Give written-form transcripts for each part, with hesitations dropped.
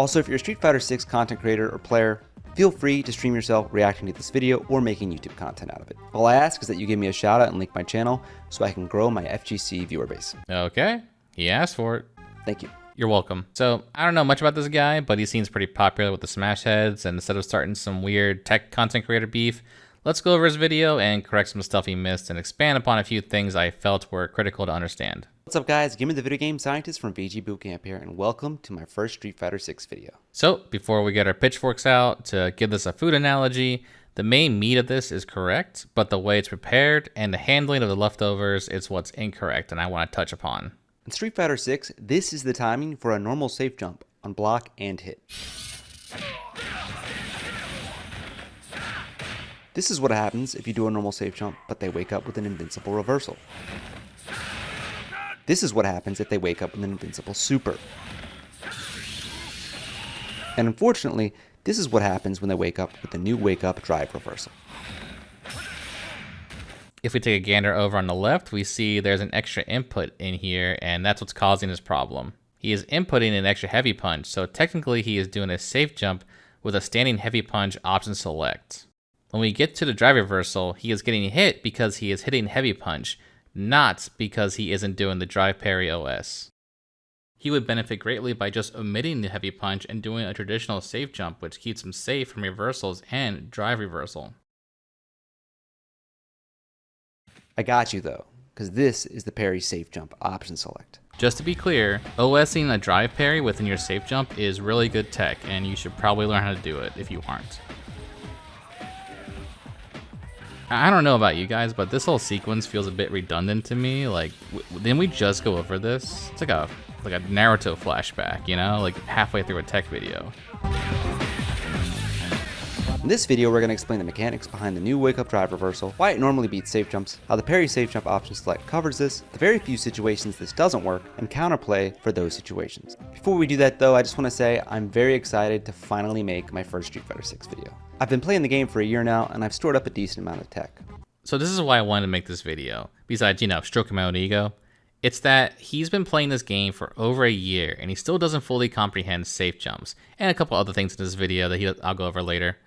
Also, if you're a Street Fighter 6 content creator or player, feel free to stream yourself reacting to this video or making YouTube content out of it. All I ask is that you give me a shout out and link my channel so I can grow my FGC viewer base. Okay, he asked for it. Thank you. You're welcome. So, I don't know much about this guy, but he seems pretty popular with the Smash heads, and instead of starting some weird tech content creator beef, let's go over his video and correct some stuff he missed and expand upon a few things I felt were critical to understand. What's up guys, GimR's the video game scientist from VG Bootcamp here, and welcome to my first Street Fighter 6 video. So, before we get our pitchforks out, to give this a food analogy, the main meat of this is correct, but the way it's prepared and the handling of the leftovers is what's incorrect and I want to touch upon. In Street Fighter 6, this is the timing for a normal safe jump on block and hit. This is what happens if you do a normal safe jump, but they wake up with an invincible reversal. This is what happens if they wake up with an invincible super. And unfortunately, this is what happens when they wake up with the new wake up drive reversal. If we take a gander over on the left, we see there's an extra input in here, and that's what's causing this problem. He is inputting an extra heavy punch, so technically he is doing a safe jump with a standing heavy punch option select. When we get to the drive reversal, he is getting hit because he is hitting heavy punch, not because he isn't doing the drive parry OS. He would benefit greatly by just omitting the heavy punch and doing a traditional safe jump, which keeps him safe from reversals and drive reversal. I got you though, because this is the parry safe jump option select. Just to be clear, OSing a drive parry within your safe jump is really good tech, and you should probably learn how to do it if you aren't. I don't know about you guys, but this whole sequence feels a bit redundant to me. Like, didn't we just go over this? It's like a Naruto flashback, you know, like halfway through a tech video. In this video, we're going to explain the mechanics behind the new wake up drive reversal, why it normally beats safe jumps, how the parry safe jump option select covers this, the very few situations this doesn't work, and counterplay for those situations. Before we do that though, I just want to say I'm very excited to finally make my first Street Fighter 6 video. I've been playing the game for a year now, and I've stored up a decent amount of tech. So this is why I wanted to make this video, besides, you know, stroking my own ego. It's that he's been playing this game for over a year, and he still doesn't fully comprehend safe jumps, and a couple other things in this video that I'll go over later.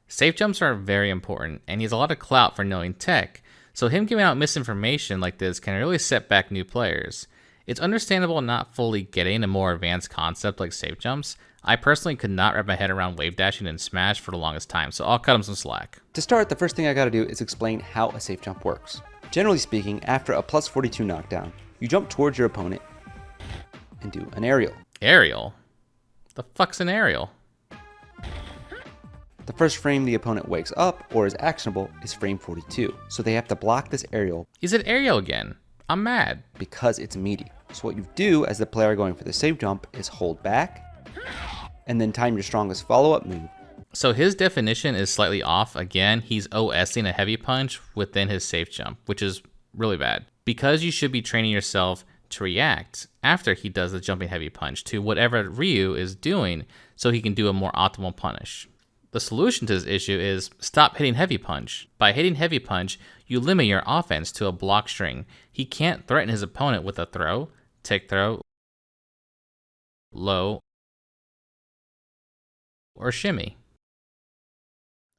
Safe jumps are very important, and he has a lot of clout for knowing tech, so him giving out misinformation like this can really set back new players. It's understandable not fully getting a more advanced concept like safe jumps. I personally could not wrap my head around wave dashing in Smash for the longest time, so I'll cut him some slack. To start, the first thing I gotta do is explain how a safe jump works. Generally speaking, after a plus 42 knockdown, you jump towards your opponent and do an aerial. Aerial? The fuck's an aerial? The first frame the opponent wakes up or is actionable is frame 42, so they have to block this aerial. He said aerial again. I'm mad. Because it's meaty. So what you do as the player going for the safe jump is hold back, and then time your strongest follow-up move. So his definition is slightly off. Again, he's OSing a heavy punch within his safe jump, which is really bad. Because you should be training yourself to react after he does the jumping heavy punch to whatever Ryu is doing so he can do a more optimal punish. The solution to this issue is stop hitting heavy punch. By hitting heavy punch, you limit your offense to a block string. He can't threaten his opponent with a throw, tick throw, low, or shimmy.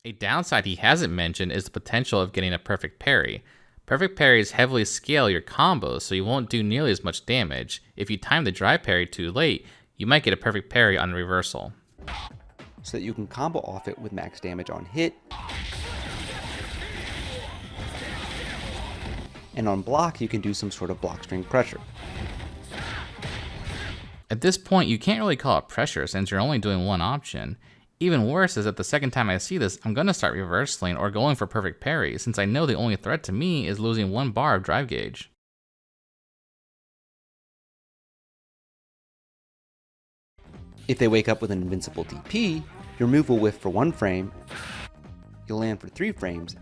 A downside he hasn't mentioned is the potential of getting a perfect parry. Perfect parries heavily scale your combos, so you won't do nearly as much damage. If you time the drive parry too late, you might get a perfect parry on reversal. So that you can combo off it with max damage on hit. And on block, you can do some sort of block string pressure. At this point, you can't really call it pressure since you're only doing one option. Even worse is that the second time I see this, I'm going to start reversing or going for perfect parry, since I know the only threat to me is losing 1 bar of drive gauge. If they wake up with an invincible DP, your move will whiff for 1 frame, you'll land for 3 frames,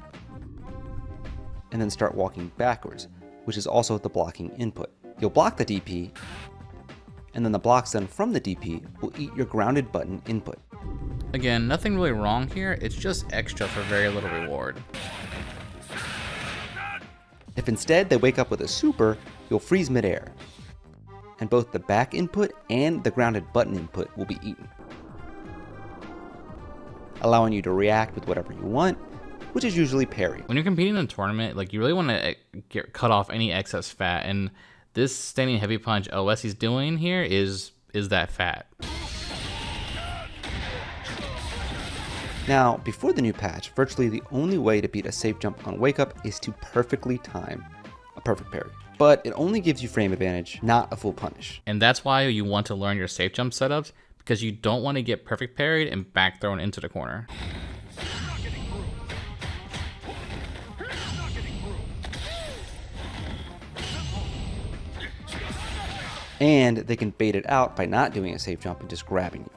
and then start walking backwards, which is also the blocking input. You'll block the DP, and then the blocks done from the DP will eat your grounded button input. Again, nothing really wrong here, it's just extra for very little reward. If instead they wake up with a super, you'll freeze midair, and both the back input and the grounded button input will be eaten. allowing you to react with whatever you want, which is usually parry. When you're competing in a tournament, like, you really want to cut off any excess fat, and this standing heavy punch OS he's doing here is that fat. Now, before the new patch, virtually the only way to beat a safe jump on wake up is to perfectly time a perfect parry. But it only gives you frame advantage, not a full punish. And that's why you want to learn your safe jump setups, because you don't want to get perfect parried and back thrown into the corner. And they can bait it out by not doing a safe jump and just grabbing you.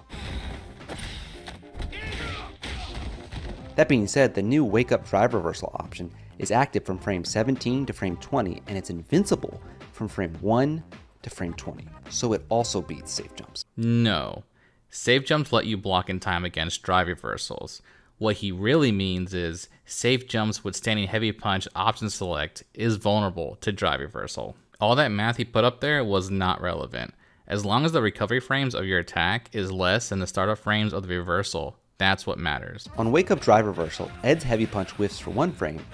That being said, the new wake up drive reversal option is active from frame 17 to frame 20, and it's invincible from frame 1 to frame 20. So it also beats safe jumps. No. Safe jumps let you block in time against drive reversals. What he really means is safe jumps with standing heavy punch option select is vulnerable to drive reversal. All that math he put up there was not relevant. As long as the recovery frames of your attack is less than the startup frames of the reversal, that's what matters. On wake up drive reversal, Ed's heavy punch whiffs for 1 frame,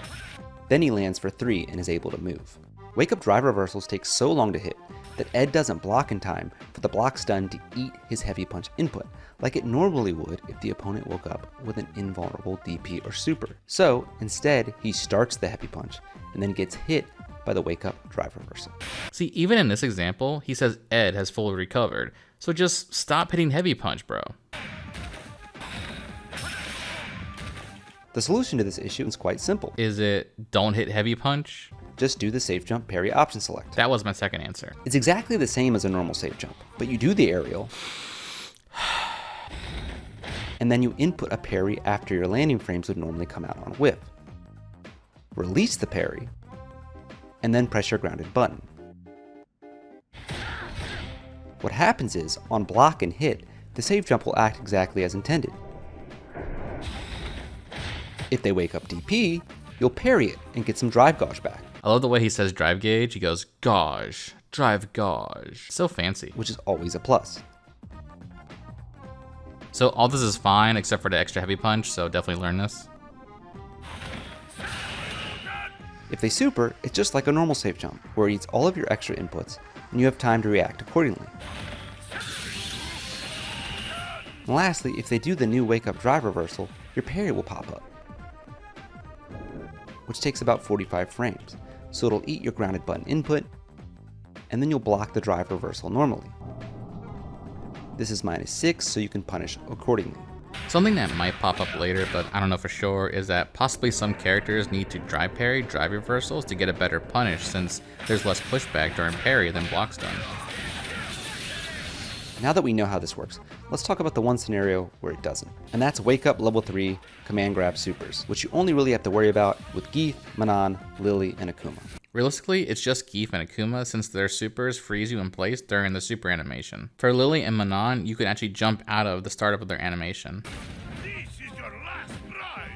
then he lands for 3 and is able to move. Wake up drive reversals take so long to hit that Ed doesn't block in time for the block stun to eat his heavy punch input, like it normally would if the opponent woke up with an invulnerable DP or super. So instead, he starts the heavy punch and then gets hit by the wake up drive reversal. See, even in this example, he says Ed has fully recovered, so just stop hitting heavy punch, bro. The solution to this issue is quite simple. Is it don't hit heavy punch? Just do the safe jump parry option select. That was my second answer. It's exactly the same as a normal safe jump, but you do the aerial, and then you input a parry after your landing frames would normally come out on whiff. Release the parry, and then press your grounded button. What happens is, on block and hit, the safe jump will act exactly as intended. If they wake up DP, you'll parry it and get some drive gauge back. I love the way he says drive gauge. He goes, gauge, drive gauge. So fancy. Which is always a plus. So all this is fine except for the extra heavy punch, so definitely learn this. If they super, it's just like a normal safe jump, where it eats all of your extra inputs, and you have time to react accordingly. And lastly, if they do the new wake up drive reversal, your parry will pop up, which takes about 45 frames, so it'll eat your grounded button input, and then you'll block the drive reversal normally. This is -6, so you can punish accordingly. Something that might pop up later, but I don't know for sure, is that possibly some characters need to drive parry drive reversals to get a better punish, since there's less pushback during parry than block stun. Now that we know how this works, let's talk about the one scenario where it doesn't. And that's wake up level 3 command grab supers, which you only really have to worry about with Geef, Manon, Lily, and Akuma. Realistically, it's just Geef and Akuma, since their supers freeze you in place during the super animation. For Lily and Manon, you can actually jump out of the startup of their animation.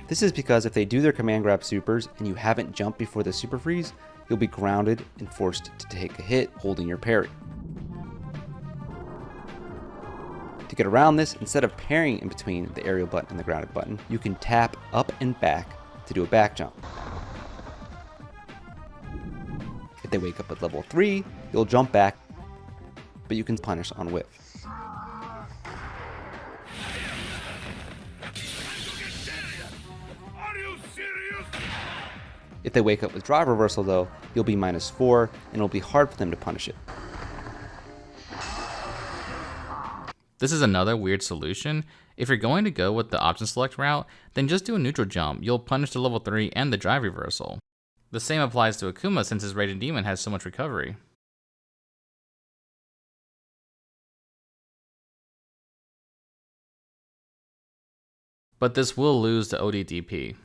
This is because if they do their command grab supers and you haven't jumped before the super freeze, you'll be grounded and forced to take a hit holding your parry. To get around this, instead of parrying in between the aerial button and the grounded button, you can tap up and back to do a back jump. If they wake up at level 3, you'll jump back, but you can punish on whiff. If they wake up with drive reversal though, you'll be -4 and it'll be hard for them to punish it. This is another weird solution. If you're going to go with the option select route, then just do a neutral jump. You'll punish the level 3 and the drive reversal. The same applies to Akuma since his Raging Demon has so much recovery. But this will lose the ODDP.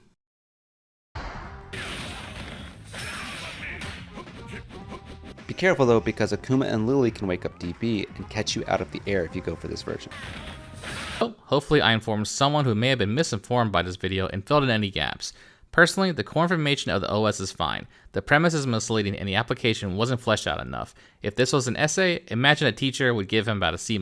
Be careful though, because Akuma and Lily can wake up DP and catch you out of the air if you go for this version. So, hopefully I informed someone who may have been misinformed by this video and filled in any gaps. Personally, the core information of the OS is fine. The premise is misleading and the application wasn't fleshed out enough. If this was an essay, imagine a teacher would give him about a C-.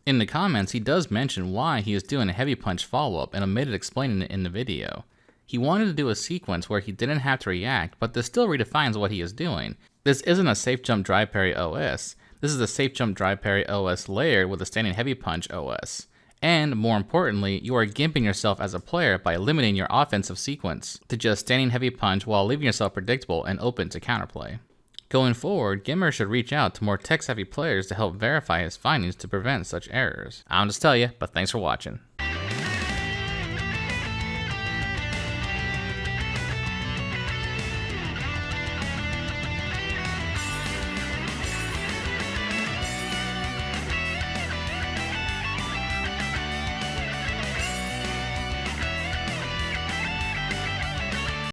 In the comments, he does mention why he is doing a heavy punch follow-up and omitted explaining it in the video. He wanted to do a sequence where he didn't have to react, but this still redefines what he is doing. This isn't a safe jump drive parry OS. This is a safe jump drive parry OS layered with a standing heavy punch OS. And more importantly, you are gimping yourself as a player by limiting your offensive sequence to just standing heavy punch while leaving yourself predictable and open to counterplay. Going forward, GimR's should reach out to more tech-savvy players to help verify his findings to prevent such errors. I don't just tell you, but thanks for watching.